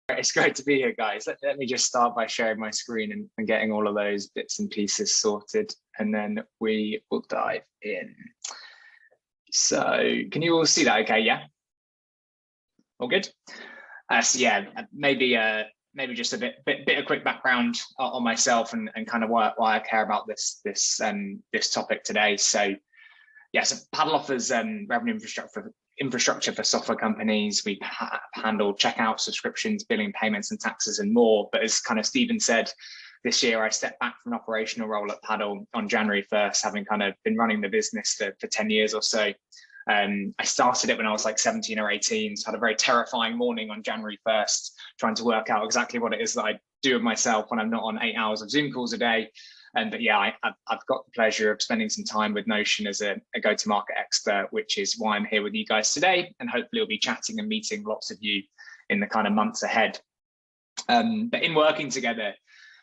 It's great to be here, guys. Let me just start by sharing my screen and getting all of those bits and pieces sorted, and then we will dive in. So can you all see that okay? Yeah? All good? So yeah, maybe just a bit of quick background on myself and kind of why I care about this topic today. So yeah, so Paddle offers revenue infrastructure for software companies. We handle checkout, subscriptions, billing, payments, and taxes, and more. But as kind of Stephen said, this year I stepped back from an operational role at Paddle on January 1st, having kind of been running the business for 10 years or so. I started it when I was like 17 or 18, so I had a very terrifying morning on January 1st, trying to work out exactly what it is that I do with myself when I'm not on 8 hours of Zoom calls a day. But yeah, I've got the pleasure of spending some time with Notion as a go-to-market expert, which is why I'm here with you guys today. And hopefully we'll be chatting and meeting lots of you in the kind of months ahead. But in working together,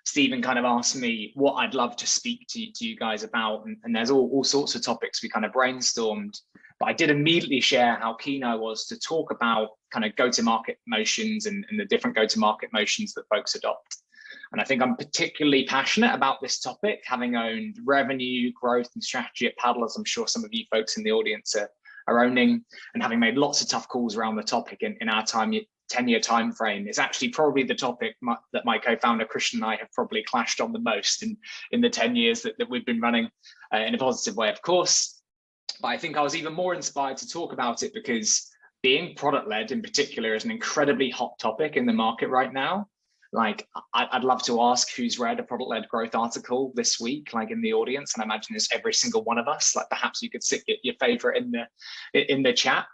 Stephen kind of asked me what I'd love to speak to you guys about. And there's all sorts of topics we kind of brainstormed. But I did immediately share how keen I was to talk about kind of go-to-market motions and the different go-to-market motions that folks adopt. And I think I'm particularly passionate about this topic, having owned revenue, growth, and strategy at Paddle, as I'm sure some of you folks in the audience are owning, and having made lots of tough calls around the topic in our 10-year time frame. It's actually probably the topic that my co-founder Christian and I have probably clashed on the most in the 10 years that we've been running, in a positive way, of course. But I think I was even more inspired to talk about it because being product-led in particular is an incredibly hot topic in the market right now. Like, I'd love to ask who's read a product-led growth article this week, like in the audience, and I imagine it's every single one of us. Like, perhaps you could stick your favorite in the chat.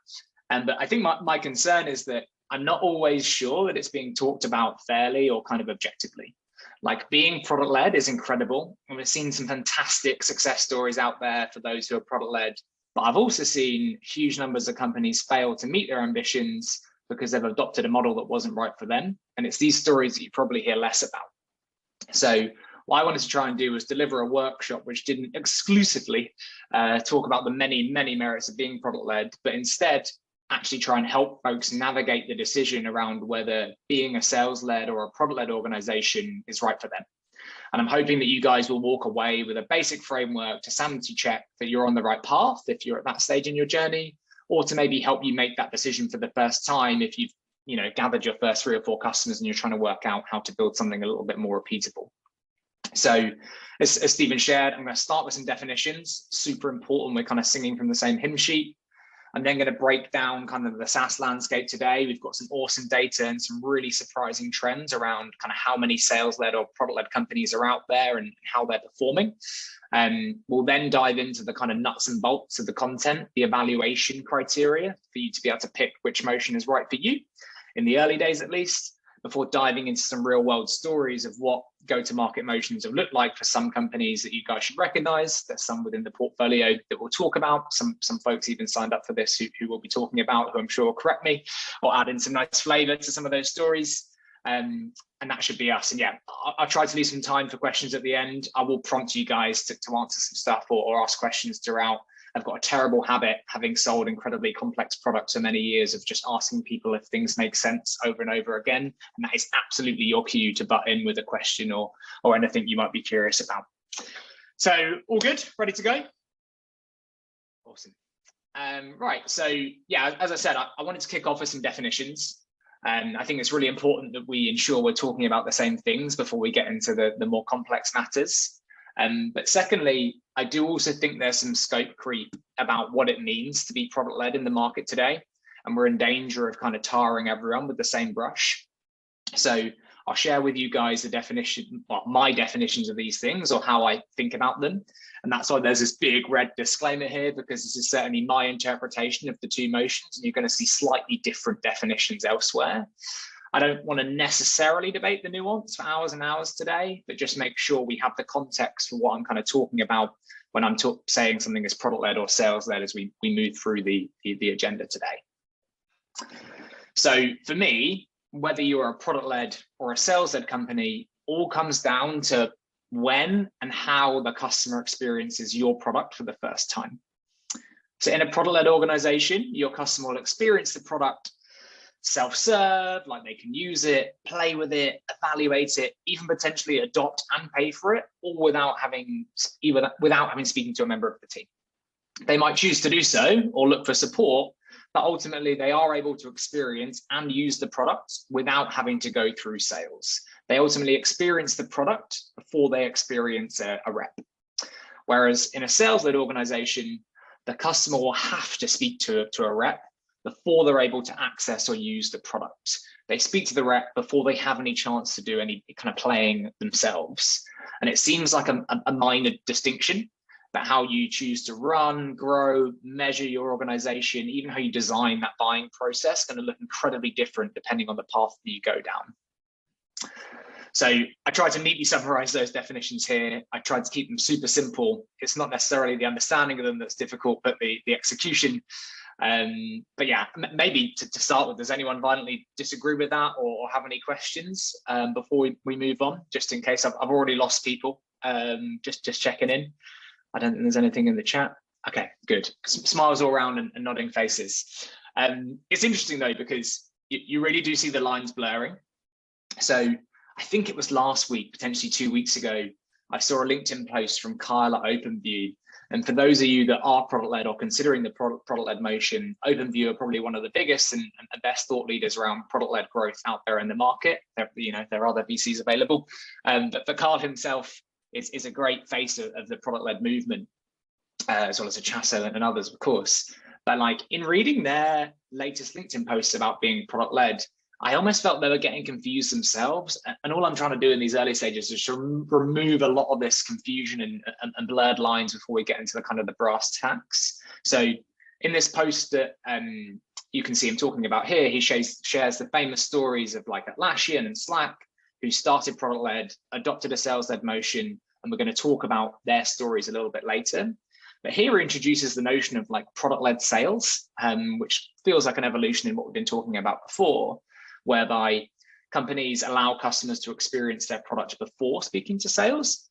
But I think my concern is that I'm not always sure that it's being talked about fairly or kind of objectively. Like, being product-led is incredible, and we've seen some fantastic success stories out there for those who are product-led. But I've also seen huge numbers of companies fail to meet their ambitions because they've adopted a model that wasn't right for them. And it's these stories that you probably hear less about. So what I wanted to try and do was deliver a workshop which didn't exclusively talk about the many, many merits of being product-led, but instead actually try and help folks navigate the decision around whether being a sales-led or a product-led organization is right for them. And I'm hoping that you guys will walk away with a basic framework to sanity check that you're on the right path if you're at that stage in your journey, or to maybe help you make that decision for the first time if you've gathered your first 3 or 4 customers and you're trying to work out how to build something a little bit more repeatable. So as Stephen shared, I'm going to start with some definitions, super important. We're kind of singing from the same hymn sheet. I'm then going to break down kind of the SaaS landscape today. We've got some awesome data and some really surprising trends around kind of how many sales-led or product-led companies are out there and how they're performing. We'll then dive into the kind of nuts and bolts of the content, the evaluation criteria for you to be able to pick which motion is right for you, in the early days at least, before diving into some real world stories of what go-to-market motions have looked like for some companies that you guys should recognize. There's some within the portfolio that we'll talk about. Some folks even signed up for this who we'll be talking about, who I'm sure will correct me or add in some nice flavor to some of those stories. And that should be us. And yeah, I'll try to leave some time for questions at the end. I will prompt you guys to answer some stuff or ask questions throughout. I've got a terrible habit, having sold incredibly complex products for many years, of just asking people if things make sense over and over again. And that is absolutely your cue to butt in with a question or anything you might be curious about. So all good, ready to go? Awesome. Right, so yeah, as I said, I wanted to kick off with some definitions. And I think it's really important that we ensure we're talking about the same things before we get into the more complex matters. But secondly, I do also think there's some scope creep about what it means to be product-led in the market today. And we're in danger of kind of tarring everyone with the same brush. So I'll share with you guys the definition, well, my definitions of these things or how I think about them. And that's why there's this big red disclaimer here, because this is certainly my interpretation of the 2 motions, and you're going to see slightly different definitions elsewhere. I don't want to necessarily debate the nuance for hours and hours today, but just make sure we have the context for what I'm kind of talking about when I'm saying something is product-led or sales-led as we move through the agenda today. So for me, whether you're a product-led or a sales-led company, all comes down to when and how the customer experiences your product for the first time. So in a product-led organization, your customer will experience the product self-serve, like they can use it, play with it, evaluate it, even potentially adopt and pay for it, all without having speaking to a member of the team. They might choose to do so or look for support, but ultimately they are able to experience and use the product without having to go through sales. They ultimately experience the product before they experience a rep. Whereas in a sales-led organization, the customer will have to speak to a rep before they're able to access or use the product. They speak to the rep before they have any chance to do any kind of playing themselves. And it seems like a minor distinction, but how you choose to run, grow, measure your organization, even how you design that buying process, going to look incredibly different depending on the path that you go down. So I tried to neatly summarize those definitions here. I tried to keep them super simple. It's not necessarily the understanding of them that's difficult, but the execution. But yeah, maybe to start with, does anyone violently disagree with that or have any questions before we move on, just in case I've already lost people, just checking in. I don't think there's anything in the chat. Okay, good. Smiles all around and nodding faces. It's interesting though, because you really do see the lines blurring. So I think it was last week, potentially 2 weeks ago, I saw a LinkedIn post from Kyle at OpenView. And for those of you that are product-led or considering the product-led motion, OpenView are probably one of the biggest and best thought leaders around product-led growth out there in the market. There are other VCs available. But for Kyle himself, is a great face of the product-led movement, as well as Achasso and others, of course. But like in reading their latest LinkedIn posts about being product-led, I almost felt they were getting confused themselves. And all I'm trying to do in these early stages is to remove a lot of this confusion and blurred lines before we get into the kind of the brass tacks. So in this post that you can see him talking about here, he shares the famous stories of like Atlassian and Slack, who started product-led, adopted a sales-led motion, and we're going to talk about their stories a little bit later. But here he introduces the notion of like product-led sales, which feels like an evolution in what we've been talking about before, whereby companies allow customers to experience their product before speaking to sales.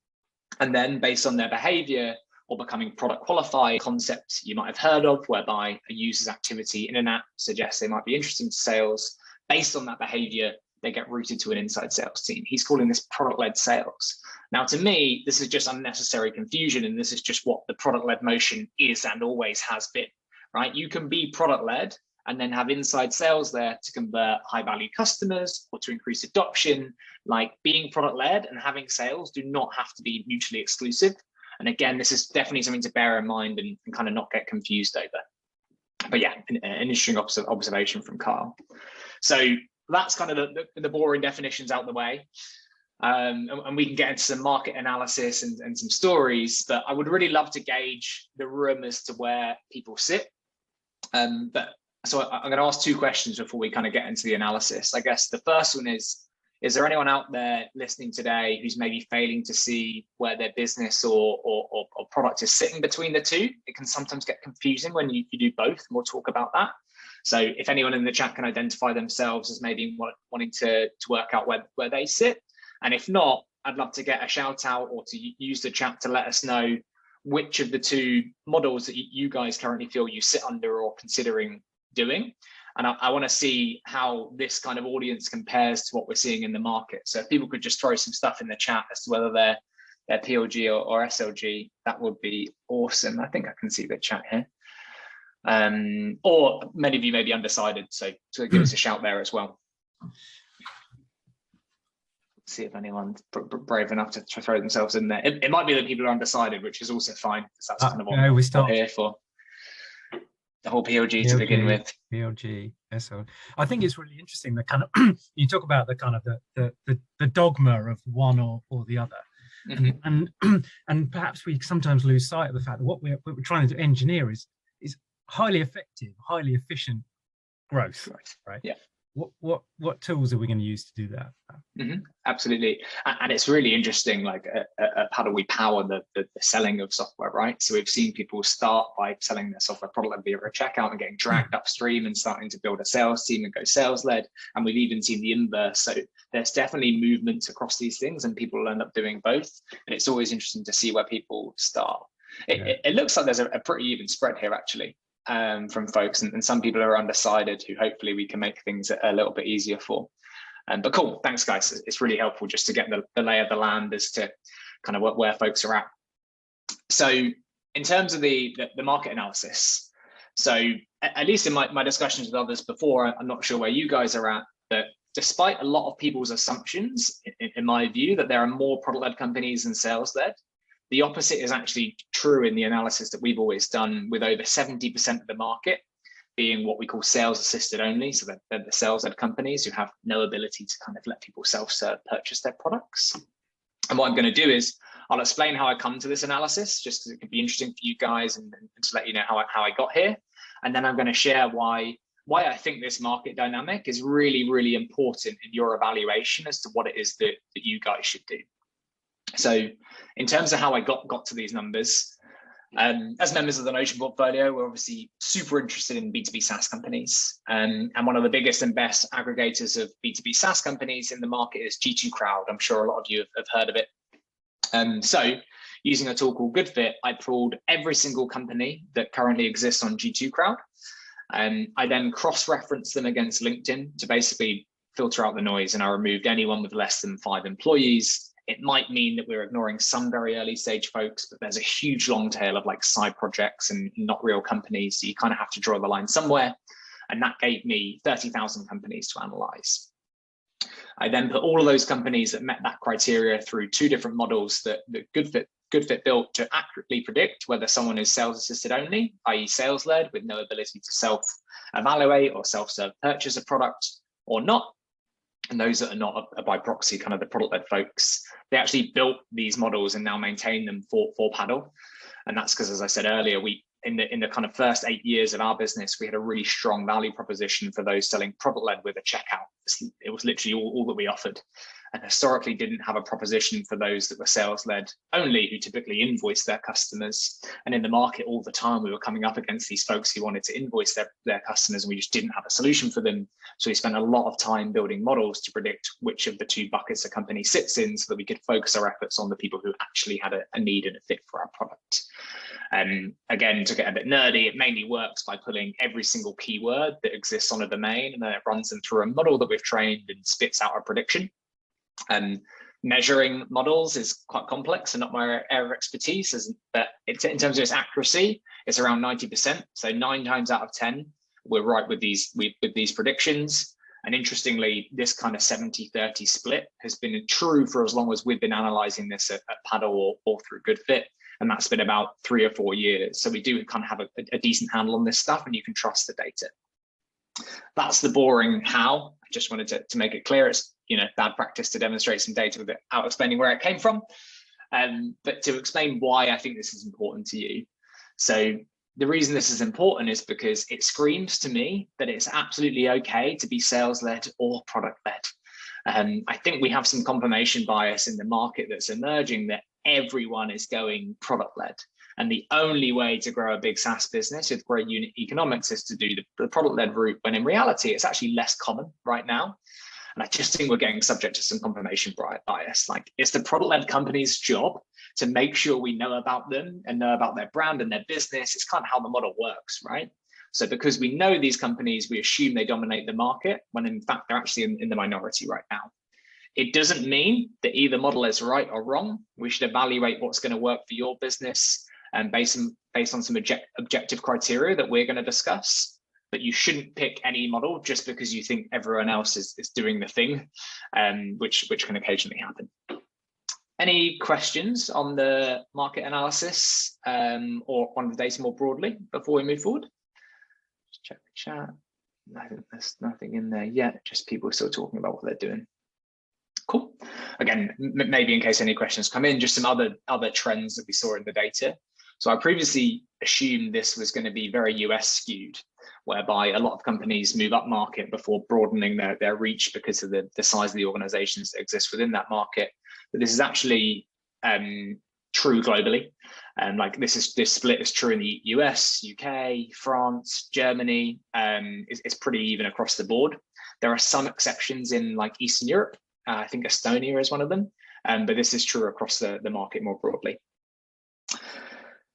And then based on their behavior or becoming product qualified, concepts you might have heard of, whereby a user's activity in an app suggests they might be interested in sales. Based on that behavior, they get routed to an inside sales team. He's calling this product-led sales. Now, to me, this is just unnecessary confusion, and this is just what the product-led motion is and always has been, right? You can be product-led and then have inside sales there to convert high-value customers or to increase adoption. Like being product-led and having sales do not have to be mutually exclusive. And again, this is definitely something to bear in mind and kind of not get confused over. But yeah, an interesting observation from Carl. So that's kind of the boring definitions out the way. And we can get into some market analysis and some stories, but I would really love to gauge the room as to where people sit. So I'm going to ask two questions before we kind of get into the analysis. I guess the first one is there anyone out there listening today who's maybe failing to see where their business or product is sitting between the two? It can sometimes get confusing when you do both, and we'll talk about that. So if anyone in the chat can identify themselves as maybe wanting to work out where they sit, and if not, I'd love to get a shout out or to use the chat to let us know which of the two models that you guys currently feel you sit under or considering doing. And I want to see how this kind of audience compares to what we're seeing in the market. So if people could just throw some stuff in the chat as to whether they're PLG or SLG, that would be awesome. I think I can see the chat here. Or many of you may be undecided, so give us a shout there as well. See if anyone's brave enough to throw themselves in there. It might be that people are undecided, which is also fine, because that's kind of what we're here for. The whole PLG to begin with. PLG, SL. I think it's really interesting that kind of you talk about the kind of the dogma of one or the other. Mm-hmm. and perhaps we sometimes lose sight of the fact that what we're trying to engineer is highly effective, highly efficient growth, right? Yeah. What tools are we going to use to do that? Mm-hmm. Absolutely. And it's really interesting, like how do we power the selling of software, right? So we've seen people start by selling their software product via a checkout and getting dragged upstream and starting to build a sales team and go sales led. And we've even seen the inverse. So there's definitely movements across these things, and people will end up doing both. And it's always interesting to see where people start. It looks like there's a pretty even spread here, actually. from folks, and some people are undecided who hopefully we can make things a little bit easier for. But cool, thanks guys. It's really helpful just to get the lay of the land as to kind of where folks are at. So in terms of the market analysis, so at least in my discussions with others before, I'm not sure where you guys are at, but despite a lot of people's assumptions, in my view, that there are more product-led companies than sales-led, the opposite is actually true in the analysis that we've always done, with over 70% of the market being what we call sales assisted only. So they're the sales-led companies who have no ability to kind of let people self-serve purchase their products. And what I'm going to do is I'll explain how I come to this analysis, just because it could be interesting for you guys and to let you know how I got here. And then I'm going to share why I think this market dynamic is really, really important in your evaluation as to what it is that you guys should do. So in terms of how I got to these numbers, as members of the Notion portfolio, we're obviously super interested in B2B SaaS companies. And one of the biggest and best aggregators of B2B SaaS companies in the market is G2 Crowd. I'm sure a lot of you have heard of it. So using a tool called GoodFit, I pulled every single company that currently exists on G2 Crowd. I then cross-referenced them against LinkedIn to basically filter out the noise, and I removed anyone with less than 5 employees. It might mean that we're ignoring some very early stage folks, but there's a huge long tail of like side projects and not real companies. So you kind of have to draw the line somewhere. And that gave me 30,000 companies to analyze. I then put all of those companies that met that criteria through 2 different models that GoodFit built to accurately predict whether someone is sales assisted only, i.e. sales led with no ability to self-evaluate or self-serve purchase a product, or not. And those that are not are by proxy kind of the product-led folks. They actually built these models and now maintain them for Paddle. And that's because, as I said earlier, we in the kind of first 8 years of our business, we had a really strong value proposition for those selling product-led with a checkout. It was literally all that we offered. And historically didn't have a proposition for those that were sales-led only, who typically invoice their customers. And in the market all the time, we were coming up against these folks who wanted to invoice their customers, and we just didn't have a solution for them. So we spent a lot of time building models to predict which of the 2 buckets a company sits in, so that we could focus our efforts on the people who actually had a need and a fit for our product. Again, to get a bit nerdy, it mainly works by pulling every single keyword that exists on a domain, and then it runs them through a model that we've trained and spits out a prediction. Measuring models is quite complex and not my area of expertise, but in terms of its accuracy, it's around 90%. So 9 times out of 10, we're right with these predictions. And interestingly, this kind of 70-30 split has been true for as long as we've been analyzing this at Paddle or through GoodFit. And that's been about 3 or 4 years. So we do kind of have a decent handle on this stuff, and you can trust the data. That's the boring how. I just wanted to make it clear. It's bad practice to demonstrate some data without explaining where it came from. But to explain why I think this is important to you. So the reason this is important is because it screams to me that it's absolutely okay to be sales-led or product-led. I think we have some confirmation bias in the market that's emerging that everyone is going product-led. And the only way to grow a big SaaS business with great unit economics is to do the product-led route, when in reality, it's actually less common right now. And I just think we're getting subject to some confirmation bias. Like, it's the product-led company's job to make sure we know about them and know about their brand and their business. It's kind of how the model works, right? So because we know these companies, we assume they dominate the market, when in fact, they're actually in the minority right now. It doesn't mean that either model is right or wrong. We should evaluate what's going to work for your business and based on some objective criteria that we're going to discuss. But you shouldn't pick any model just because you think everyone else is doing the thing, which can occasionally happen. Any questions on the market analysis or on the data more broadly before we move forward? Just check the chat. I think there's nothing in there yet, just people still talking about what they're doing. Cool. Again, maybe in case any questions come in, just some other trends that we saw in the data. So I previously assumed this was going to be very US skewed, whereby a lot of companies move up market before broadening their reach because of the size of the organizations that exist within that market. But this is actually true globally. Like this split is true in the US, UK, France, Germany. It's pretty even across the board. There are some exceptions in like Eastern Europe. I think Estonia is one of them, but this is true across the market more broadly.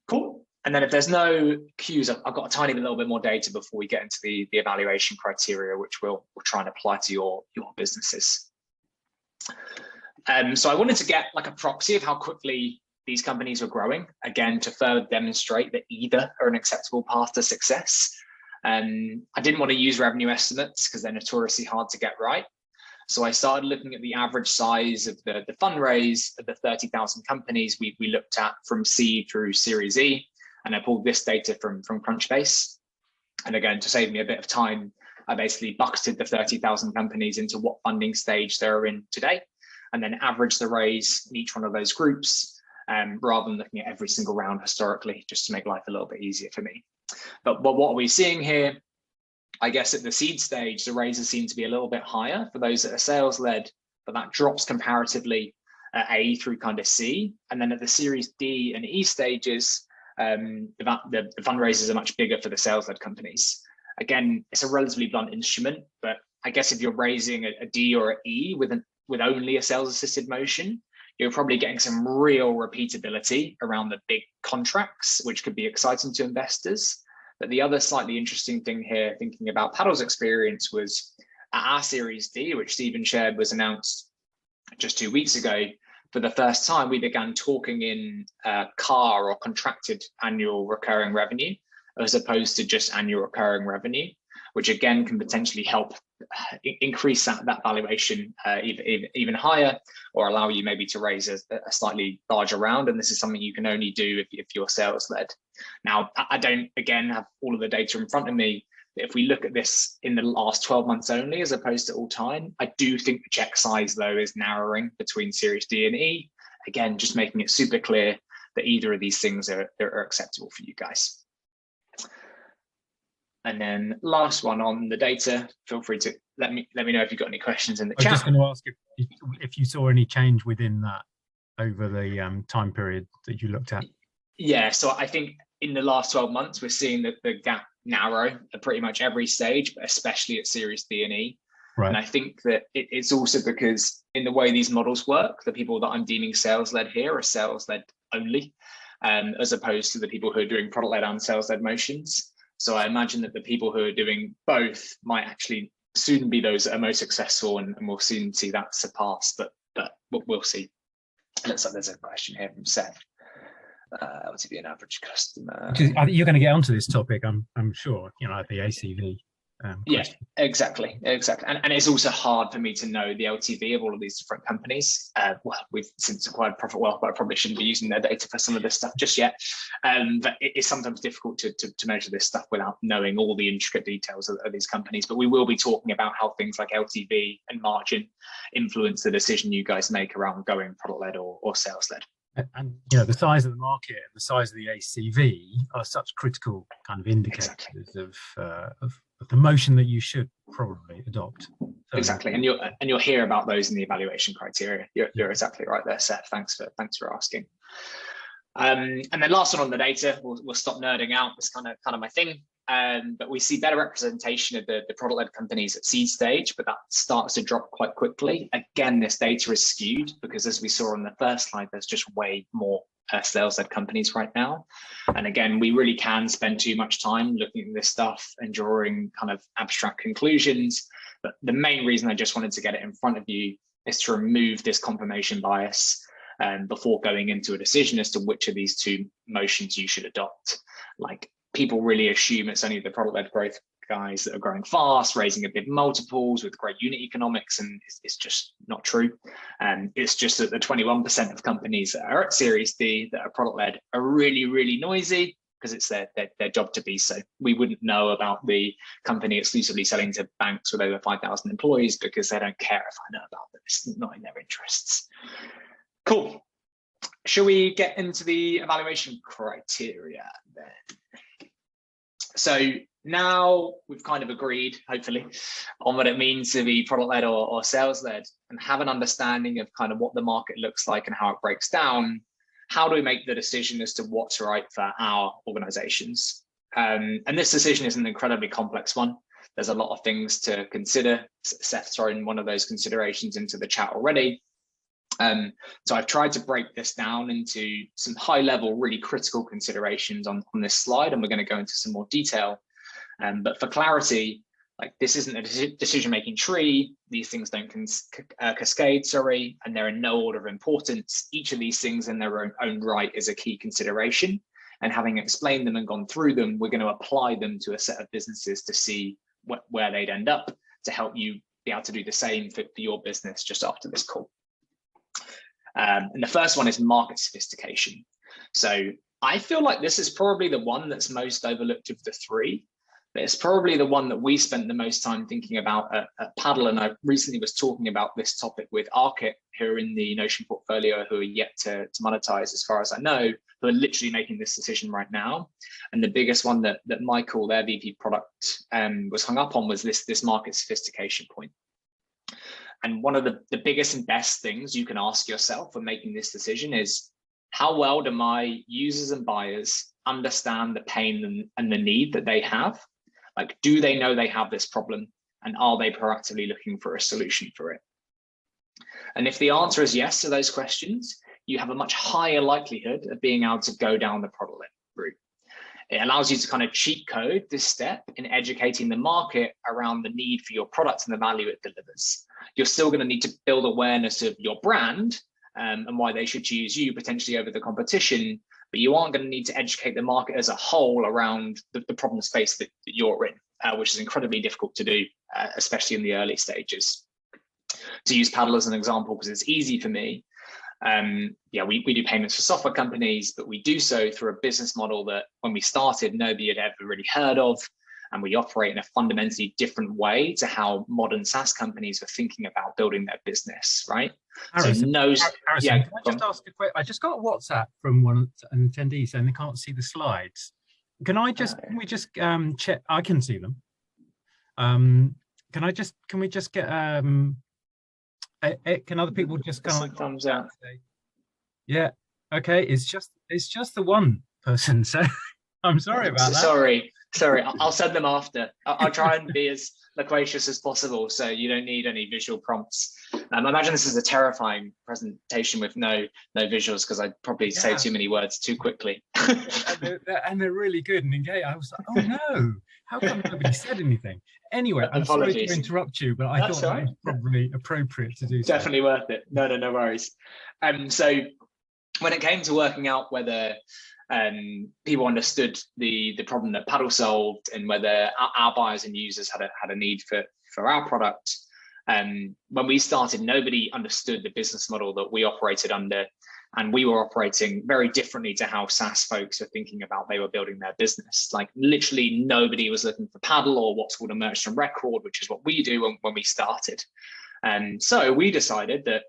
Cool. And then if there's no cues, I've got a tiny little bit more data before we get into the evaluation criteria, which we'll try and apply to your businesses. So I wanted to get like a proxy of how quickly these companies are growing, again, to further demonstrate that either are an acceptable path to success. I didn't want to use revenue estimates because they're notoriously hard to get right. So I started looking at the average size of the fundraise of the 30,000 companies we looked at from seed through Series E. And I pulled this data from Crunchbase. And again, to save me a bit of time, I basically bucketed the 30,000 companies into what funding stage they're in today, and then averaged the raise in each one of those groups, rather than looking at every single round historically, just to make life a little bit easier for me. But what are we seeing here? I guess at the seed stage, the raises seem to be a little bit higher for those that are sales-led, but that drops comparatively at A through kind of C. And then at the Series D and E stages, the fundraisers are much bigger for the sales-led companies. Again, it's a relatively blunt instrument, but I guess if you're raising a D or an E with only a sales-assisted motion, you're probably getting some real repeatability around the big contracts, which could be exciting to investors. But the other slightly interesting thing here, thinking about Paddle's experience, was at our Series D, which Stephen shared was announced just 2 weeks ago. For the first time, we began talking in CAR, or contracted annual recurring revenue, as opposed to just annual recurring revenue, which again can potentially help increase that valuation even higher, or allow you maybe to raise a slightly larger round. And this is something you can only do if you're sales led. Now, I don't, again, have all of the data in front of me. If we look at this in the last 12 months only, as opposed to all time, I do think the check size, though, is narrowing between Series D and E. Again, just making it super clear that either of these things are acceptable for you guys. And then last one on the data, feel free to let me know if you've got any questions in the chat. I was just going to ask if you saw any change within that over the time period that you looked at. Yeah, so I think in the last 12 months, we're seeing that the gap narrow at pretty much every stage, but especially at Series D and E. Right. And I think that it's also because in the way these models work, the people that I'm deeming sales-led here are sales-led only, as opposed to the people who are doing product-led and sales-led motions. So I imagine that the people who are doing both might actually soon be those that are most successful, and we'll soon see that surpassed, but we'll see. It looks like there's a question here from Seth. What would be an average customer? You're going to get onto this topic, I'm sure, the ACV. Yeah, exactly. And it's also hard for me to know the LTV of all of these different companies. Well, we've since acquired Profitwell, but I probably shouldn't be using their data for some of this stuff just yet. But it's sometimes difficult to measure this stuff without knowing all the intricate details of these companies. But we will be talking about how things like LTV and margin influence the decision you guys make around going product-led or sales-led. And the size of the market and the size of the ACV are such critical kind of indicators of the motion that you should probably adopt. So, exactly, and you'll hear about those in the evaluation criteria. You're exactly right there, Seth. Thanks for asking. And then last one on the data, we'll stop nerding out. It's kind of my thing. But we see better representation of the product-led companies at seed stage, but that starts to drop quite quickly. Again, this data is skewed because, as we saw on the first slide, there's just way more sales-led companies right now. And again, we really can spend too much time looking at this stuff and drawing kind of abstract conclusions. But the main reason I just wanted to get it in front of you is to remove this confirmation bias before going into a decision as to which of these two motions you should adopt. Like, people really assume it's only the product-led growth guys that are growing fast, raising at big multiples with great unit economics, and it's just not true. It's just that the 21% of companies that are at Series D that are product-led are really, really noisy because it's their job to be so. We wouldn't know about the company exclusively selling to banks with over 5,000 employees because they don't care if I know about them. It's not in their interests. Cool. Shall we get into the evaluation criteria then? So now we've kind of agreed, hopefully, on what it means to be product-led or sales-led, and have an understanding of kind of what the market looks like and how it breaks down. How do we make the decision as to what's right for our organizations? And this decision is an incredibly complex one. There's a lot of things to consider. Seth's thrown one of those considerations into the chat already. So I've tried to break this down into some high level, really critical considerations on this slide, and we're going to go into some more detail. But for clarity, like this isn't a decision-making tree. These things don't cascade, sorry, and they're in no order of importance. Each of these things in their own right is a key consideration. And having explained them and gone through them, we're going to apply them to a set of businesses to see where they'd end up, to help you be able to do the same for your business just after this call. And the first one is market sophistication. So I feel like this is probably the one that's most overlooked of the three. But it's probably the one that we spent the most time thinking about at Paddle. And I recently was talking about this topic with Arkit, who are in the Notion portfolio, who are yet to monetize, as far as I know, who are literally making this decision right now. And the biggest one that Michael, their VP product, was hung up on was this market sophistication point. And one of the biggest and best things you can ask yourself when making this decision is, how well do my users and buyers understand the pain and the need that they have? Like, do they know they have this problem, and are they proactively looking for a solution for it? And if the answer is yes to those questions, you have a much higher likelihood of being able to go down the product route. It allows you to kind of cheat code this step in educating the market around the need for your product and the value it delivers. You're still going to need to build awareness of your brand and why they should choose you potentially over the competition, but you aren't going to need to educate the market as a whole around the problem space that you're in, which is incredibly difficult to do, especially in the early stages. To use Paddle as an example, because it's easy for me, we do payments for software companies, but we do so through a business model that when we started, nobody had ever really heard of. And we operate in a fundamentally different way to how modern SaaS companies are thinking about building their business, right? Harrison, Harrison, can I just ask a question? I just got a WhatsApp from an attendee saying they can't see the slides. Can we just check? I can see them. Can we just get can other people just kind of like thumbs out? Yeah. Okay. It's just the one person. So I'm sorry about that. Sorry, I'll send them after. I'll try and be as loquacious as possible, so you don't need any visual prompts. I imagine this is a terrifying presentation with no visuals, because I'd probably say too many words too quickly. and they're really good and engaged. I was like, oh no, how come nobody said anything? Anyway, I'm sorry to interrupt you, but I thought that was probably appropriate to do. Definitely worth it. No worries. So when it came to working out whether people understood the problem that Paddle solved, and whether our buyers and users had a need for our product, when we started, nobody understood the business model that we operated under, and we were operating very differently to how SaaS folks are thinking about they were building their business. Like, literally nobody was looking for Paddle or what's called a merchant record, which is what we do when we started. And so we decided that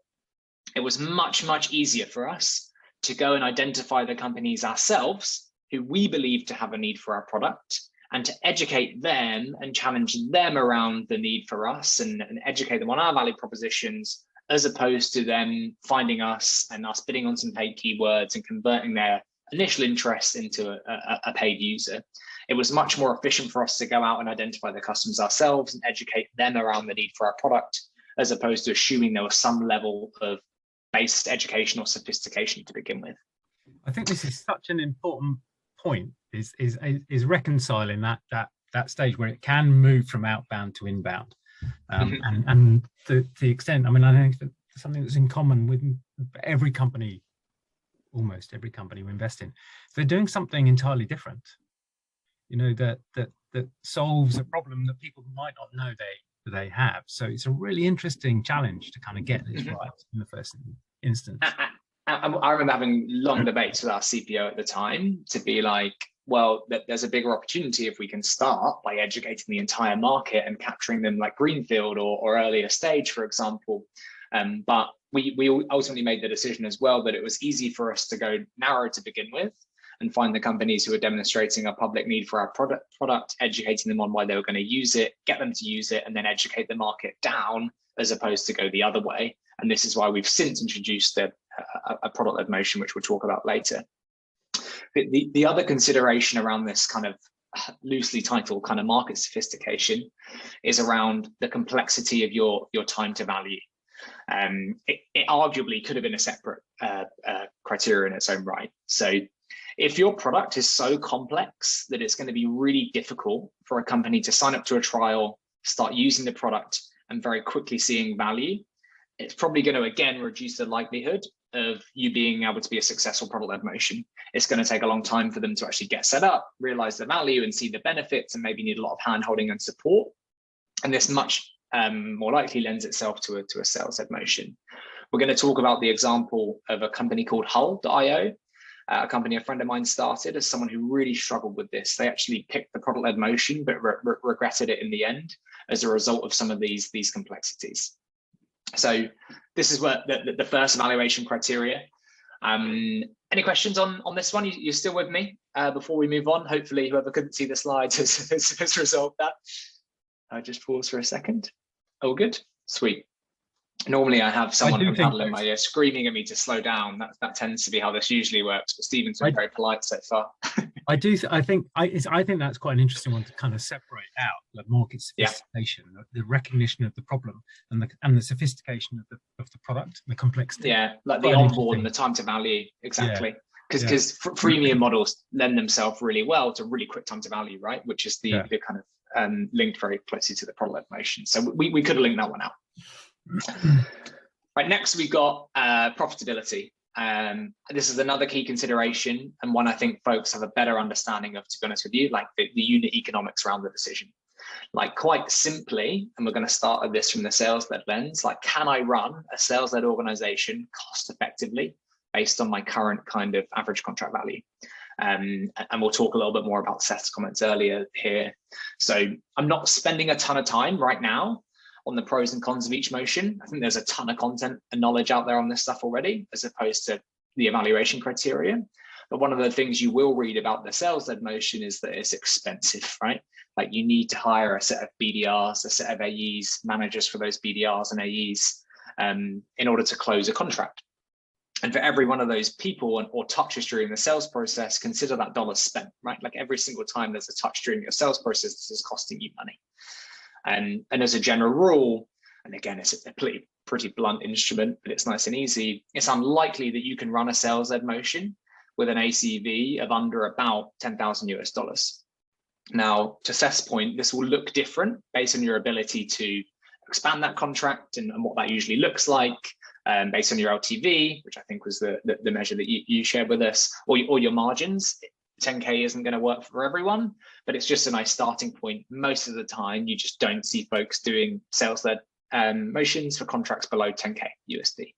it was much easier for us to go and identify the companies ourselves who we believe to have a need for our product, and to educate them and challenge them around the need for us, and educate them on our value propositions, as opposed to them finding us and us bidding on some paid keywords and converting their initial interest into a paid user. It was much more efficient for us to go out and identify the customers ourselves and educate them around the need for our product, as opposed to assuming there was some level of based educational sophistication to begin with. I think this is such an important point, is reconciling that stage where it can move from outbound to inbound, and the extent. I mean, I think that's something that's in common with every company, almost every company we invest in. They're doing something entirely different, that solves a problem that people might not know they have. So it's a really interesting challenge to kind of get this right in the first instance. I remember having long debates with our CPO at the time to be like, well, there's a bigger opportunity if we can start by educating the entire market and capturing them like greenfield or earlier stage, for example. But we ultimately made the decision as well that it was easy for us to go narrow to begin with, and find the companies who are demonstrating a public need for our product, educating them on why they were going to use it, get them to use it, and then educate the market down, as opposed to go the other way. And this is why we've since introduced a product-led motion, which we'll talk about later. The other consideration around this kind of loosely titled kind of market sophistication is around the complexity of your time to value. It arguably could have been a separate criteria in its own right. So if your product is so complex that it's going to be really difficult for a company to sign up to a trial, start using the product, and very quickly seeing value, it's probably going to, again, reduce the likelihood of you being able to be a successful product-led motion. It's going to take a long time for them to actually get set up, realize the value and see the benefits, and maybe need a lot of hand-holding and support. And this much more likely lends itself to a sales-led motion. We're going to talk about the example of a company called Hull.io, a company a friend of mine started as someone who really struggled with this. They actually picked the product-led motion, but regretted it in the end as a result of some of these complexities. So this is what the first evaluation criteria. Any questions on this one? You're still with me before we move on? Hopefully whoever couldn't see the slides has resolved that. I'll just pause for a second. All good? Sweet. Normally I have someone from Paddle in my ear screaming at me to slow down. That tends to be how this usually works, but Stephen's been very polite so far. I think that's quite an interesting one to kind of separate out the market sophistication, the recognition of the problem, and the sophistication of the product, the complexity. Yeah, like the onboard and the time to value, exactly. Because freemium models lend themselves really well to really quick time to value, right? Which is the kind of linked very closely to the product motion. So we could have linked that one out. Right, next we got profitability. This is another key consideration, and one I think folks have a better understanding of, to be honest with you, like the unit economics around the decision. Like quite simply, and we're going to start with this from the sales-led lens, like can I run a sales-led organization cost effectively based on my current kind of average contract value? And we'll talk a little bit more about Seth's comments earlier here. So I'm not spending a ton of time right now on the pros and cons of each motion. I think there's a ton of content and knowledge out there on this stuff already, as opposed to the evaluation criteria. But one of the things you will read about the sales-led motion is that it's expensive, right? Like you need to hire a set of BDRs, a set of AEs, managers for those BDRs and AEs in order to close a contract. And for every one of those people or touches during the sales process, consider that dollar spent, right? Like every single time there's a touch during your sales process, this is costing you money. And as a general rule, and again, it's a pretty blunt instrument, but it's nice and easy. It's unlikely that you can run a sales-led motion with an ACV of under about $10,000 US. Now, to Seth's point, this will look different based on your ability to expand that contract and what that usually looks like, based on your LTV, which I think was the measure that you shared with us, or your margins. 10K isn't going to work for everyone, but it's just a nice starting point. Most of the time, you just don't see folks doing sales-led motions for contracts below 10K USD.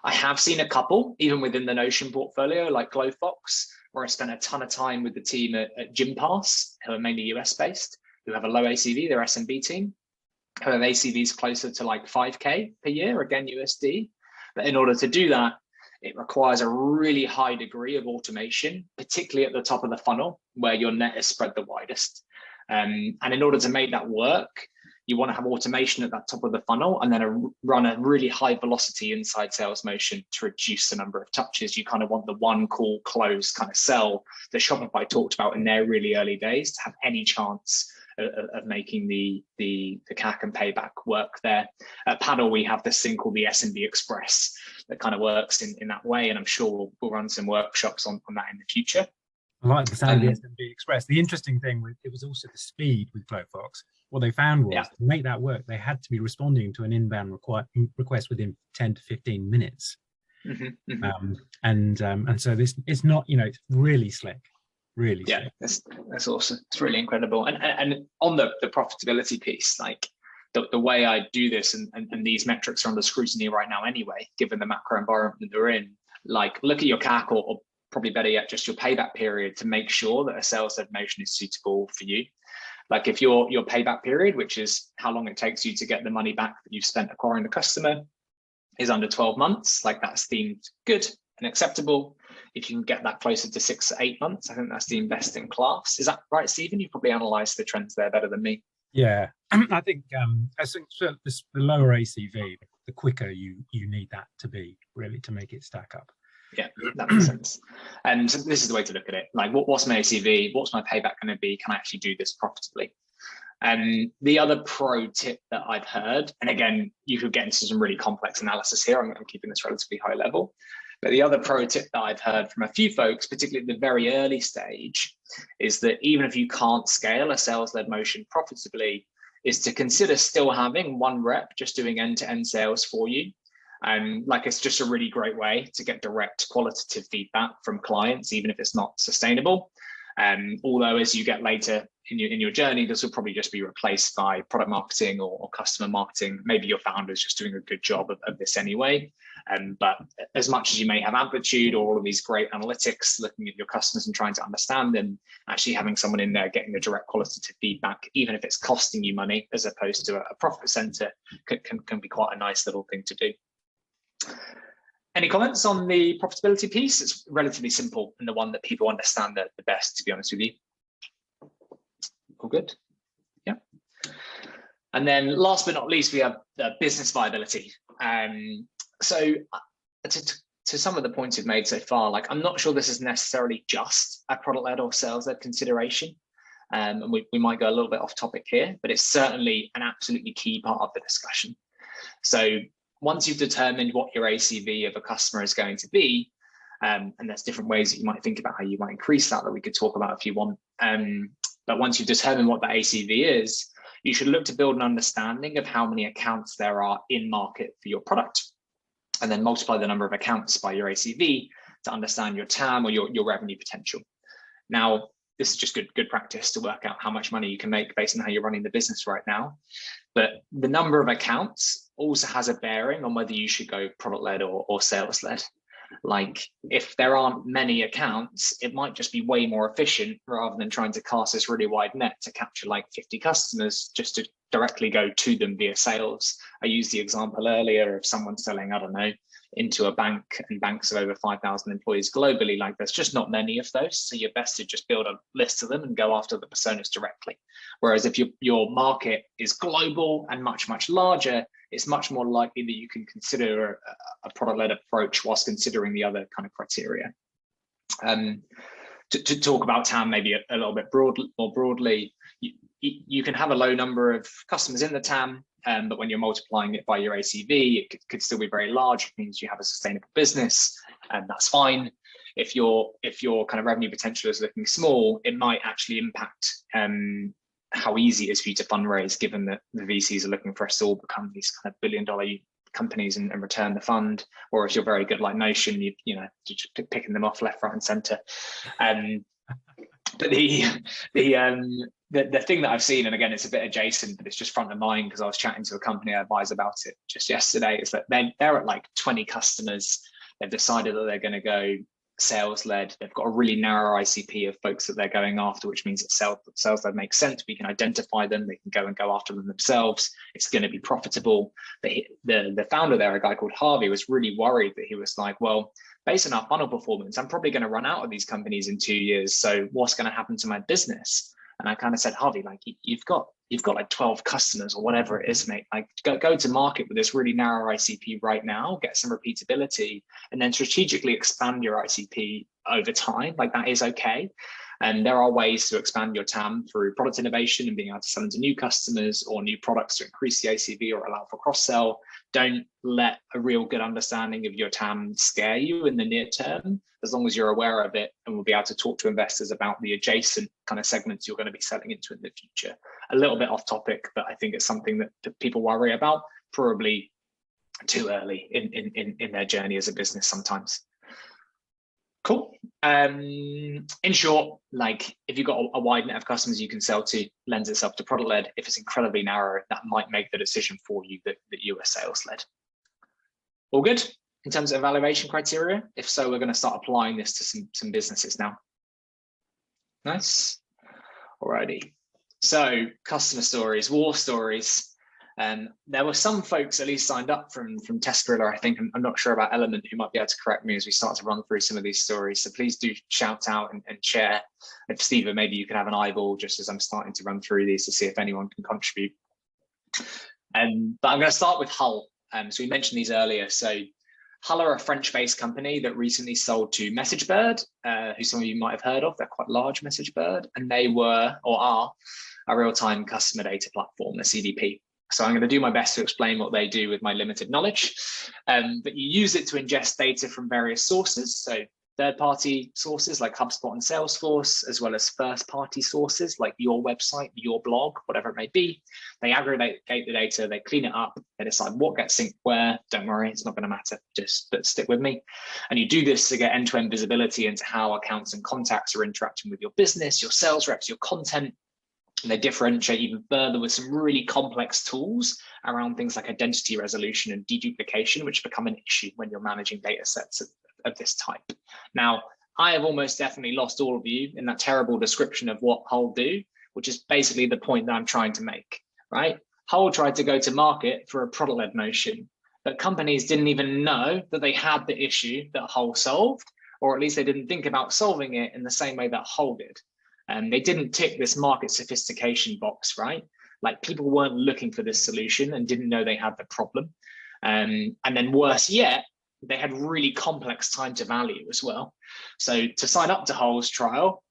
I have seen a couple, even within the Notion portfolio, like GlowFox, where I spent a ton of time with the team at GymPass, who are mainly US-based, who have a low ACV, their SMB team, who have ACVs closer to like 5K per year, again USD. But in order to do that, it requires a really high degree of automation, particularly at the top of the funnel, where your net is spread the widest. And in order to make that work, you want to have automation at that top of the funnel and then run a really high velocity inside sales motion to reduce the number of touches. You kind of want the one call close kind of sell that Shopify talked about in their really early days to have any chance of making the CAC and payback work there. At Paddle, we have this thing called the SMB Express that kind of works in that way, and I'm sure we'll run some workshops on that in the future. I like the sound of the SMB Express. The interesting thing it was also the speed with GlowFox. What they found was to make that work, they had to be responding to an inbound request within 10 to 15 minutes. And so this it's not, it's really slick. Really slick. That's awesome. It's really incredible. And on the profitability piece, like the way I do this, and these metrics are under scrutiny right now anyway, given the macro environment that they're in, like look at your CAC or probably better yet, just your payback period to make sure that a sales-led motion is suitable for you. Like if your payback period, which is how long it takes you to get the money back that you've spent acquiring the customer, is under 12 months, like that's deemed good and acceptable. If you can get that closer to 6 to 8 months, I think that's deemed best in class. Is that right, Stephen? You probably analysed the trends there better than me. Yeah, I think the lower ACV, the quicker you need that to be, really, to make it stack up. Yeah, that makes sense. And so this is the way to look at it. Like, what's my ACV? What's my payback going to be? Can I actually do this profitably? The other pro tip that I've heard, and again, you could get into some really complex analysis here. I'm keeping this relatively high level. But the other pro tip that I've heard from a few folks, particularly at the very early stage, is that even if you can't scale a sales-led motion profitably, is to consider still having one rep just doing end-to-end sales for you. Like, it's just a really great way to get direct qualitative feedback from clients, even if it's not sustainable. Although as you get later in your journey, this will probably just be replaced by product marketing or customer marketing. Maybe your founder is just doing a good job of this anyway. But as much as you may have amplitude or all of these great analytics, looking at your customers and trying to understand them, actually having someone in there getting the direct qualitative feedback, even if it's costing you money as opposed to a profit center, can be quite a nice little thing to do. Any comments on the profitability piece? It's relatively simple and the one that people understand the best, to be honest with you. All good? Yeah. And then last but not least, we have business viability. So to some of the points you've made so far, like, I'm not sure this is necessarily just a product-led or sales-led consideration. And we might go a little bit off topic here, but it's certainly an absolutely key part of the discussion. So once you've determined what your ACV of a customer is going to be, and there's different ways that you might think about how you might increase that we could talk about if you want. But once you've determined what the ACV is, you should look to build an understanding of how many accounts there are in market for your product, and then multiply the number of accounts by your ACV to understand your TAM or your revenue potential. Now, this is just good practice to work out how much money you can make based on how you're running the business right now. But the number of accounts also has a bearing on whether you should go product-led or sales-led. Like, if there aren't many accounts, it might just be way more efficient rather than trying to cast this really wide net to capture like 50 customers just to directly go to them via sales. I used the example earlier of someone selling, I don't know, into a bank, and banks of over 5,000 employees globally. Like, there's just not many of those. So you're best to just build a list of them and go after the personas directly. Whereas if your market is global and much, much larger, it's much more likely that you can consider a product-led approach whilst considering the other kind of criteria. To talk about TAM maybe a little bit more broadly, you can have a low number of customers in the TAM, but when you're multiplying it by your ACV, it could still be very large. It means you have a sustainable business, and that's fine. If your kind of revenue potential is looking small, it might actually impact how easy it is for you to fundraise, given that the VCs are looking for us to all become these kind of billion-dollar companies and return the fund. Or if you're very good like Notion, you know, just picking them off left, right, and center. But the thing that I've seen, and again, it's a bit adjacent, but it's just front of mind because I was chatting to a company I advise about it just yesterday, is that they're at like 20 customers. They've decided that they're going to go sales-led. They've got a really narrow ICP of folks that they're going after, which means that sales-led makes sense. We can identify them. They can go after them themselves. It's going to be profitable. The founder there, a guy called Harvey, was really worried that he was like, well, based on our funnel performance, I'm probably going to run out of these companies in 2 years. So what's going to happen to my business? And I kind of said, Harvey, like, you've got like 12 customers or whatever it is, mate. Like, go to market with this really narrow ICP right now, get some repeatability, and then strategically expand your ICP over time. Like, that is okay. And there are ways to expand your TAM through product innovation and being able to sell into new customers or new products to increase the ACV or allow for cross-sell. Don't let a real good understanding of your TAM scare you in the near term, as long as you're aware of it, and we'll be able to talk to investors about the adjacent kind of segments you're going to be selling into in the future. A little bit off topic, but I think it's something that people worry about probably too early in their journey as a business sometimes. Cool. In short, like, if you've got a wide net of customers you can sell to, lends itself to product-led. If it's incredibly narrow, that might make the decision for you that you are sales-led. All good in terms of evaluation criteria? If so, we're going to start applying this to some businesses now. Nice. Alrighty. So, customer stories, war stories. There were some folks at least signed up from Tescarilla, I think. I'm not sure about Element, who might be able to correct me as we start to run through some of these stories. So please do shout out and share. If Stephen, maybe you can have an eyeball just as I'm starting to run through these to see if anyone can contribute. But I'm going to start with Hull. So we mentioned these earlier. So Hull are a French-based company that recently sold to MessageBird, who some of you might have heard of. They're quite large, MessageBird, and they were, or are, a real-time customer data platform, a CDP. So I'm going to do my best to explain what they do with my limited knowledge. But you use it to ingest data from various sources. So third-party sources like HubSpot and Salesforce, as well as first-party sources like your website, your blog, whatever it may be. They aggregate the data, they clean it up, they decide what gets synced where. Don't worry, it's not going to matter, but stick with me. And you do this to get end-to-end visibility into how accounts and contacts are interacting with your business, your sales reps, your content. And they differentiate even further with some really complex tools around things like identity resolution and deduplication, which become an issue when you're managing data sets of this type. Now, I have almost definitely lost all of you in that terrible description of what Hull do, which is basically the point that I'm trying to make, right? Hull tried to go to market for a product-led motion, but companies didn't even know that they had the issue that Hull solved, or at least they didn't think about solving it in the same way that Hull did. And they didn't tick this market sophistication box, right? Like people weren't looking for this solution and didn't know they had the problem. And then worse yet, they had really complex time to value as well. So to sign up to Hull's trial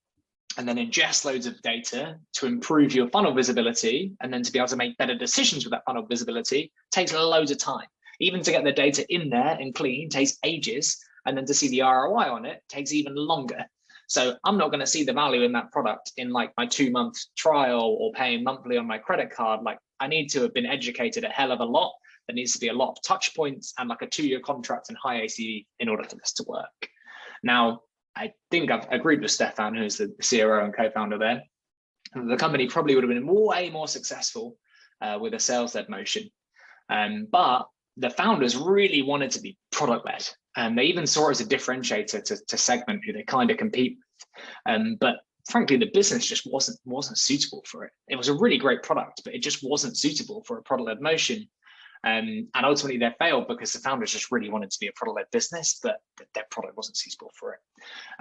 and then ingest loads of data to improve your funnel visibility and then to be able to make better decisions with that funnel visibility takes loads of time. Even to get the data in there and clean takes ages, and then to see the ROI on it takes even longer. So I'm not going to see the value in that product in like my 2-month trial or paying monthly on my credit card. Like I need to have been educated a hell of a lot. There needs to be a lot of touch points and like a 2-year contract and high ACV in order for this to work. Now, I think I've agreed with Stefan, who's the CRO and co-founder there. The company probably would have been way more successful with a sales-led motion. But the founders really wanted to be product-led. And they even saw it as a differentiator to segment who they kind of compete with. But frankly, the business just wasn't suitable for it. It was a really great product, but it just wasn't suitable for a product-led motion. And ultimately they failed because the founders just really wanted to be a product-led business, but their product wasn't suitable for it.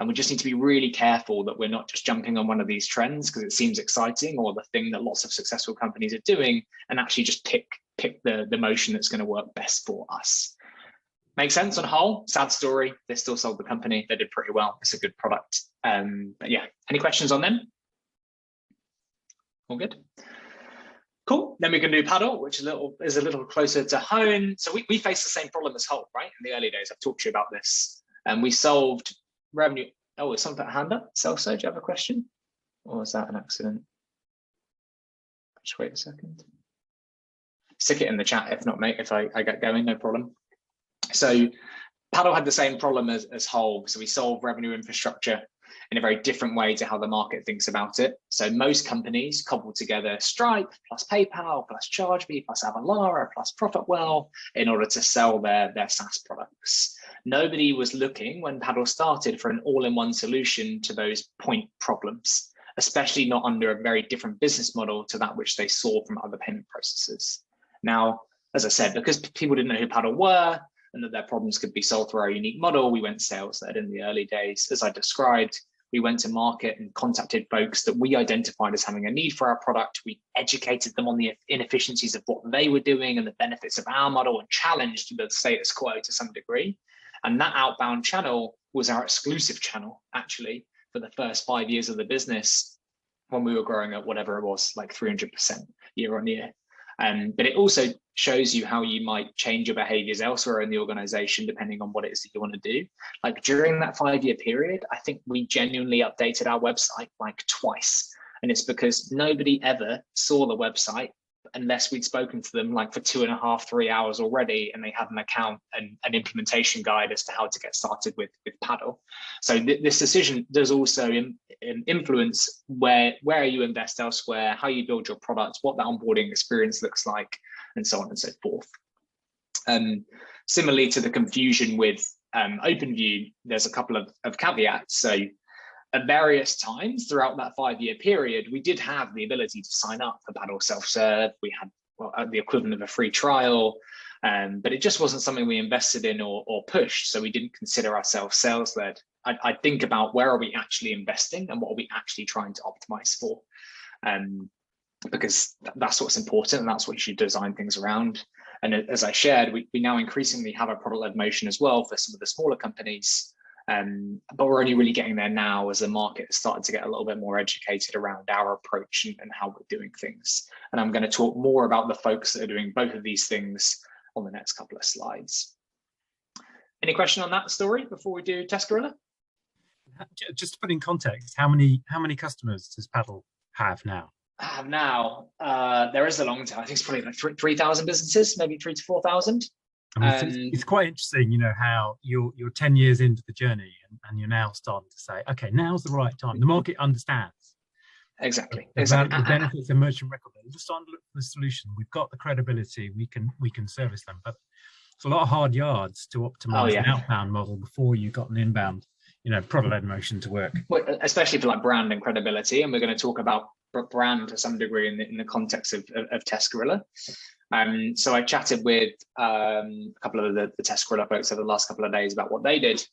And we just need to be really careful that we're not just jumping on one of these trends because it seems exciting or the thing that lots of successful companies are doing, and actually just pick the motion that's going to work best for us. Make sense on Hull? Sad story. They still sold the company. They did pretty well. It's a good product. But yeah, any questions on them? All good? Cool. Then we can do Paddle, which is a little closer to home. So we faced the same problem as Hull, right? In the early days, I've talked to you about this. And we solved revenue. Oh, is something hand up? Self-so, do you have a question? Or is that an accident? Just wait a second. Stick it in the chat if not, mate, if I get going, no problem. So Paddle had the same problem as Hull. So we solve revenue infrastructure in a very different way to how the market thinks about it. So most companies cobble together Stripe plus PayPal plus ChargeBee plus Avalara plus Profitwell in order to sell their SaaS products. Nobody was looking when Paddle started for an all-in-one solution to those point problems, especially not under a very different business model to that which they saw from other payment processors. Now, as I said, because people didn't know who Paddle were and that their problems could be solved through our unique model, we went sales-led in the early days. As I described, we went to market and contacted folks that we identified as having a need for our product. We educated them on the inefficiencies of what they were doing and the benefits of our model and challenged the status quo to some degree. And that outbound channel was our exclusive channel, actually, for the first 5 years of the business when we were growing at whatever it was, like 300% year on year. But it also shows you how you might change your behaviors elsewhere in the organization, depending on what it is that you want to do. Like during that 5-year period, I think we genuinely updated our website like twice. And it's because nobody ever saw the website unless we'd spoken to them like for 2.5, 3 hours already, and they had an account and an implementation guide as to how to get started with Paddle. So this decision does also influence where you invest elsewhere, how you build your product, what that onboarding experience looks like, and so on and so forth. Similarly to the confusion with OpenView, there's a couple of caveats. So at various times throughout that 5-year period, we did have the ability to sign up for Paddle self-serve. We had the equivalent of a free trial, but it just wasn't something we invested in or pushed. So we didn't consider ourselves sales-led. I think about where are we actually investing and what are we actually trying to optimize for, because that's what's important and that's what you should design things around. And as I shared, we now increasingly have a product-led motion as well for some of the smaller companies. But we're only really getting there now as the market has started to get a little bit more educated around our approach and how we're doing things. And I'm going to talk more about the folks that are doing both of these things on the next couple of slides. Any question on that story before we do Test Gorilla? Just to put in context, how many customers does Paddle have now? Now, there is a long time. I think it's probably like 3,000 businesses, maybe 3,000 to 4,000. I mean, it's quite interesting, you know, how you're 10 years into the journey and you're now starting to say, okay, now's the right time. The market understands. Exactly. The benefits of merchant record. We're just starting to look for the solution. We've got the credibility. We can service them. But it's a lot of hard yards to optimize an outbound model before you got an inbound, you know, product-led motion to work. Well, especially for like brand and credibility. And we're going to talk about brand to some degree in the context of Test Gorilla. So I chatted with a couple of the Test Gorilla folks over the last couple of days about what they did.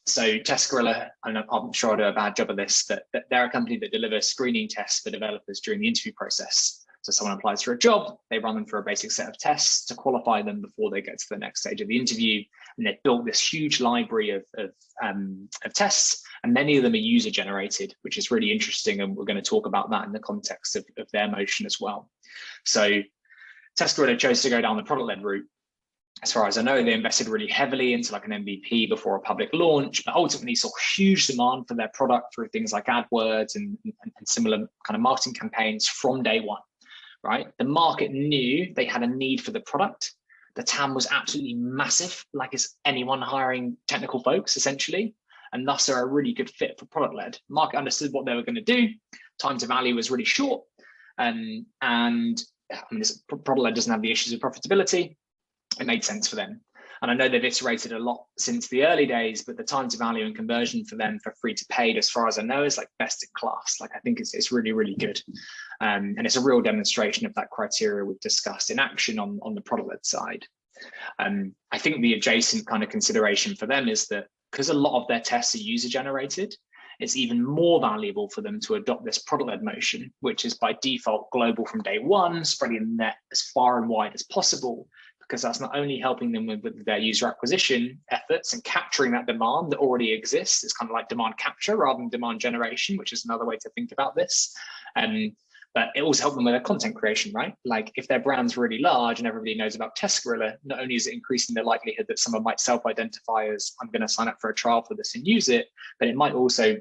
So Test Gorilla, and I'm sure I do a bad job of this, but they're a company that delivers screening tests for developers during the interview process. So someone applies for a job, they run them for a basic set of tests to qualify them before they get to the next stage of the interview. And they've built this huge library of tests, and many of them are user generated, which is really interesting. And we're going to talk about that in the context of their motion as well. So Test Gorilla chose to go down the product-led route. As far as I know, they invested really heavily into like an MVP before a public launch, but ultimately saw huge demand for their product through things like AdWords and similar kind of marketing campaigns from day one, right? The market knew they had a need for the product. The TAM was absolutely massive, like it's anyone hiring technical folks, essentially, and thus are a really good fit for product-led. Market understood what they were going to do. Time to value was really short, and I mean, this product-led doesn't have the issues of profitability. It made sense for them. And I know they've iterated a lot since the early days, but the time to value and conversion for them for free to paid, as far as I know, is like best in class. Like I think it's really, really good. And it's a real demonstration of that criteria we've discussed in action on the product-led side. I think the adjacent kind of consideration for them is that because a lot of their tests are user generated, it's even more valuable for them to adopt this product-led motion, which is by default global from day one, spreading the net as far and wide as possible, because that's not only helping them with their user acquisition efforts and capturing that demand that already exists. It's kind of like demand capture rather than demand generation, which is another way to think about this. But it also helps them with their content creation, right? Like if their brand's really large and everybody knows about Test Gorilla, not only is it increasing the likelihood that someone might self-identify as I'm going to sign up for a trial for this and use it, but it might also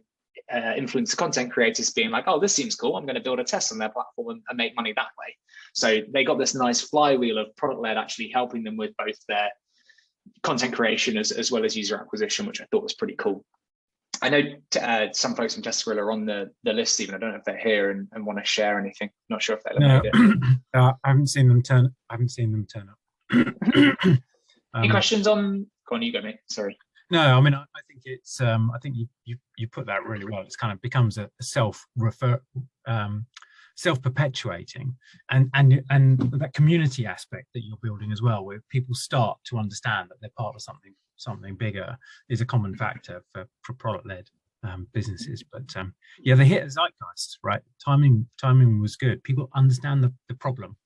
influence the content creators being like, oh, this seems cool. I'm going to build a test on their platform and make money that way. So they got this nice flywheel of product-led actually helping them with both their content creation as well as user acquisition, which I thought was pretty cool. I know some folks from Test Gorilla are on the list, Stephen. I don't know if they're here and want to share anything. Not sure if they'll made it. I haven't seen them turn up. Any questions on? Go on, you go, mate. Sorry. No, I mean, I think it's. I think you put that really well. It's kind of becomes a self-perpetuating, and that community aspect that you're building as well, where people start to understand that they're part of something bigger, is a common factor for product-led businesses. But yeah, they hit a zeitgeist, right? Timing was good. People understand the problem.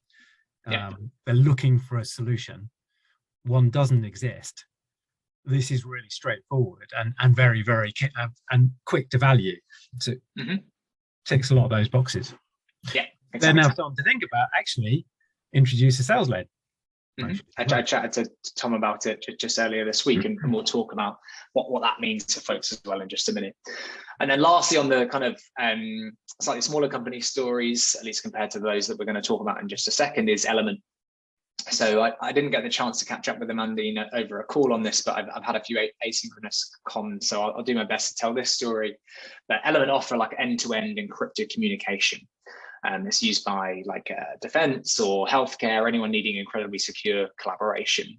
They're looking for a solution. One doesn't exist. This is really straightforward and very, very and quick to value. So ticks a lot of those boxes. Yeah, exactly. They're now starting to think about actually introduce a sales-led. I chatted to Tom about it just earlier this week, and we'll talk about what that means to folks as well in just a minute. And then lastly, on the kind of slightly smaller company stories, at least compared to those that we're going to talk about in just a second, is Element. So I didn't get the chance to catch up with Amanda over a call on this, but I've had a few asynchronous comms, so I'll do my best to tell this story. But Element offer like end-to-end encrypted communication. It's used by like defense or healthcare, anyone needing incredibly secure collaboration.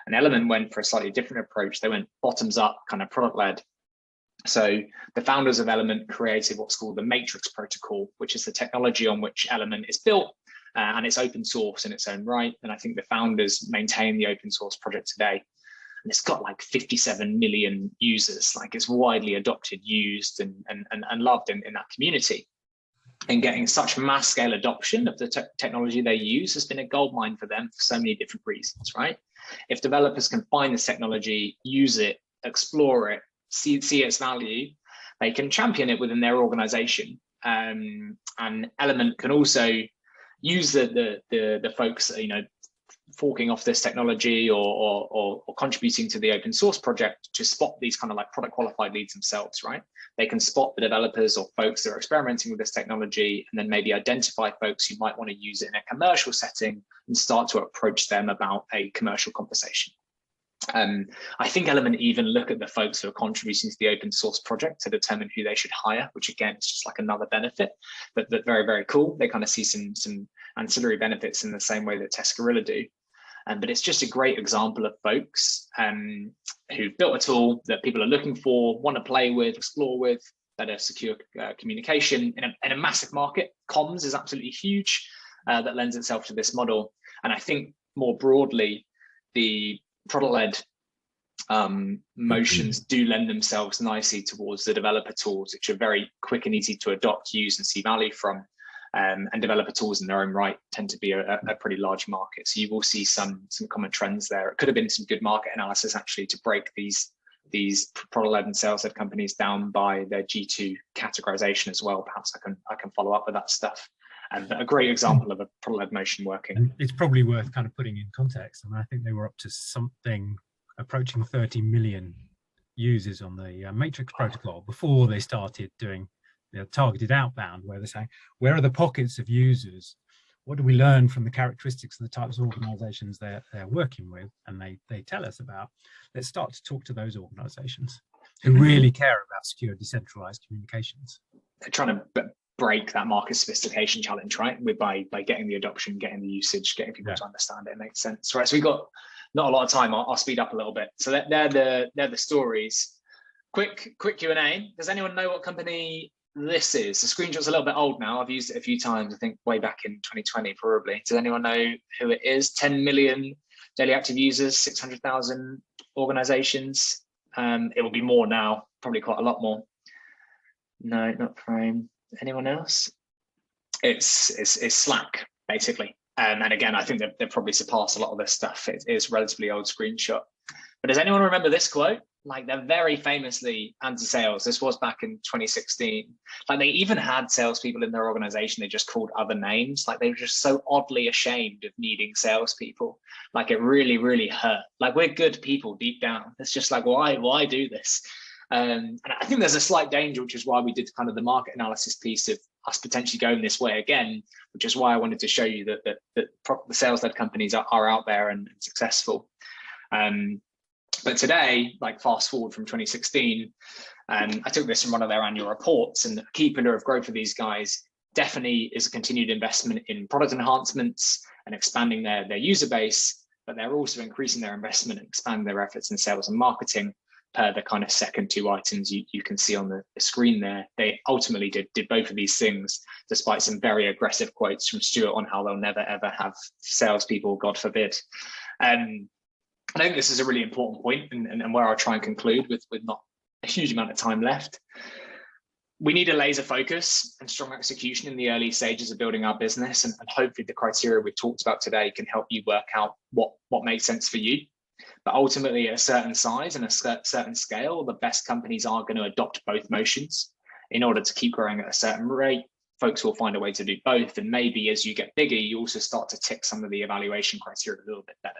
And Element went for a slightly different approach. They went bottoms up, kind of product-led. So the founders of Element created what's called the Matrix protocol, which is the technology on which Element is built. And it's open source in its own right. And I think the founders maintain the open source project today. And it's got like 57 million users. Like it's widely adopted, used, and loved in that community. and getting such mass scale adoption of the technology they use has been a goldmine for them for so many different reasons, right? If developers can find this technology, use it, explore it, see its value, they can champion it within their organization. And Element can also use the folks, forking off this technology or contributing to the open source project to spot these kind of like product qualified leads themselves, right? They can spot the developers or folks that are experimenting with this technology, and then maybe identify folks who might want to use it in a commercial setting and start to approach them about a commercial conversation. I think Element even look at the folks who are contributing to the open source project to determine who they should hire, which again is just like another benefit, but very, very cool. They kind of see some ancillary benefits in the same way that Tescarilla do. But it's just a great example of folks who've built a tool that people are looking for, want to play with, explore with, better secure communication in a massive market. Comms is absolutely huge. That lends itself to this model. And I think more broadly, the product-led motions do lend themselves nicely towards the developer tools, which are very quick and easy to adopt, use, and see value from. And developer tools in their own right tend to be a pretty large market. So you will see some common trends there. It could have been some good market analysis actually to break these product-led and sales-led companies down by their G2 categorization as well. Perhaps I can follow up with that stuff. And a great example of a product-led motion working. And it's probably worth kind of putting in context. I mean, I think they were up to something approaching 30 million users on the Matrix protocol before they started doing targeted outbound, where they're saying, where are the pockets of users? What do we learn from the characteristics of the types of organizations they're working with? And they tell us about, let's start to talk to those organizations who really care about secure, decentralized communications. They're trying to break that market sophistication challenge, right? By getting the adoption, getting the usage, getting people to understand it. It makes sense, right? So we've got not a lot of time. I'll speed up a little bit. So they're the stories. Quick Q&A. Does anyone know what company this is? The screenshot's a little bit old now. I've used it a few times, I think way back in 2020 probably. Does anyone know who it is? 10 million daily active users, 600,000 organizations. It will be more now, probably quite a lot more. No, not Frame. Anyone else? It's Slack, basically. And again, I think they've probably surpassed a lot of this stuff. It is a relatively old screenshot. But does anyone remember this quote? Like, they're very famously anti-sales. This was back in 2016. Like, they even had salespeople in their organization they just called other names. Like, they were just so oddly ashamed of needing salespeople. Like, it really, really hurt. Like, we're good people deep down. It's just like, why do this? And I think there's a slight danger, which is why we did kind of the market analysis piece of us potentially going this way again, which is why I wanted to show you that the sales-led companies are out there and successful. But today, like fast forward from 2016, I took this from one of their annual reports, and a key pillar of growth for these guys definitely is a continued investment in product enhancements and expanding their user base, but they're also increasing their investment and expanding their efforts in sales and marketing per the kind of second two items you can see on the screen there. They ultimately did both of these things, despite some very aggressive quotes from Stuart on how they'll never, ever have salespeople, God forbid. I think this is a really important point, and where I'll try and conclude with not a huge amount of time left. We need a laser focus and strong execution in the early stages of building our business, and hopefully the criteria we've talked about today can help you work out what makes sense for you. But ultimately, at a certain size and a certain scale, the best companies are going to adopt both motions. In order to keep growing at a certain rate, folks will find a way to do both. And maybe as you get bigger, you also start to tick some of the evaluation criteria a little bit better.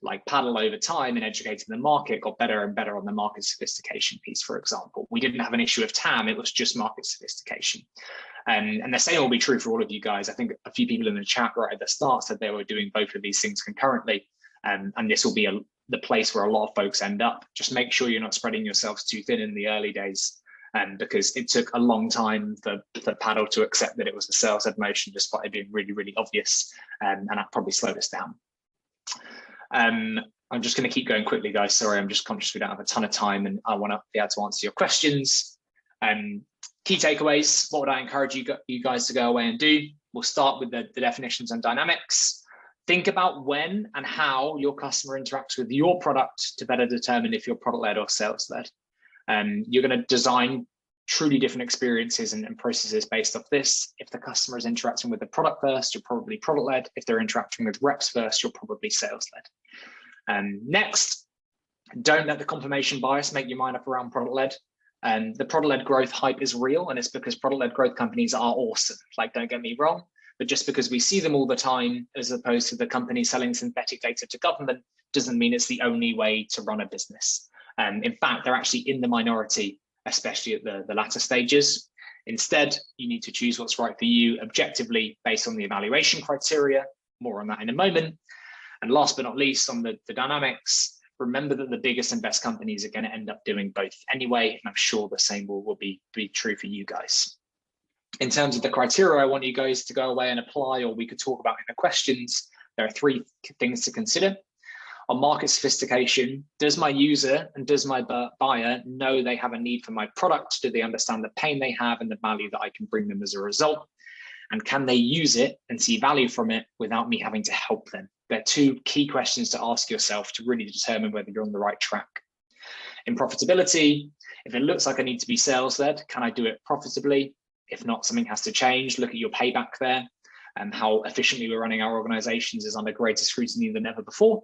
Like Paddle over time and educating the market got better and better on the market sophistication piece, for example. We didn't have an issue of TAM, it was just market sophistication. And the same will be true for all of you guys. I think a few people in the chat right at the start said they were doing both of these things concurrently. And this will be the place where a lot of folks end up. Just make sure you're not spreading yourselves too thin in the early days. Because it took a long time for Paddle to accept that it was a sales-led motion, despite it being really, really obvious. And that probably slowed us down. I'm just going to keep going quickly, guys. Sorry, I'm just conscious we don't have a ton of time and I want to be able to answer your questions. Key takeaways, what would I encourage you guys to go away and do? We'll start with the definitions and dynamics. Think about when and how your customer interacts with your product to better determine if you're product-led or sales-led. You're going to design truly different experiences and processes based off this. If the customer is interacting with the product first, you're probably product-led. If they're interacting with reps first, you're probably sales-led. Next, don't let the confirmation bias make your mind up around product-led. The product-led growth hype is real, and it's because product-led growth companies are awesome. Like, don't get me wrong, but just because we see them all the time, as opposed to the company selling synthetic data to government, doesn't mean it's the only way to run a business. In fact, they're actually in the minority, especially at the latter stages. Instead, you need to choose what's right for you objectively based on the evaluation criteria. More on that in a moment. And last but not least, on the dynamics, remember that the biggest and best companies are going to end up doing both anyway, and I'm sure the same will be true for you guys. In terms of the criteria I want you guys to go away and apply, or we could talk about in the questions, there are 3 things to consider. On market sophistication, does my user and does my buyer know they have a need for my product? Do they understand the pain they have and the value that I can bring them as a result? And can they use it and see value from it without me having to help them? They're 2 key questions to ask yourself to really determine whether you're on the right track. In profitability, if it looks like I need to be sales-led, can I do it profitably? If not, something has to change. Look at your payback there, and how efficiently we're running our organizations is under greater scrutiny than ever before.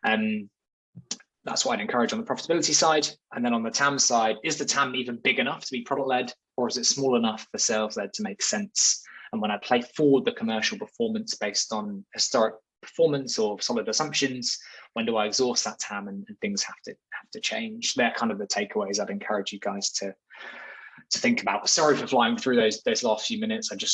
That's what I'd encourage on the profitability side. And then on the TAM side, is the TAM even big enough to be product-led, or is it small enough for sales-led to make sense? And when I play forward the commercial performance based on historic performance or solid assumptions, when do I exhaust that TAM and things have to change? They're kind of the takeaways I'd encourage you guys to think about. Sorry for flying through those last few minutes. I just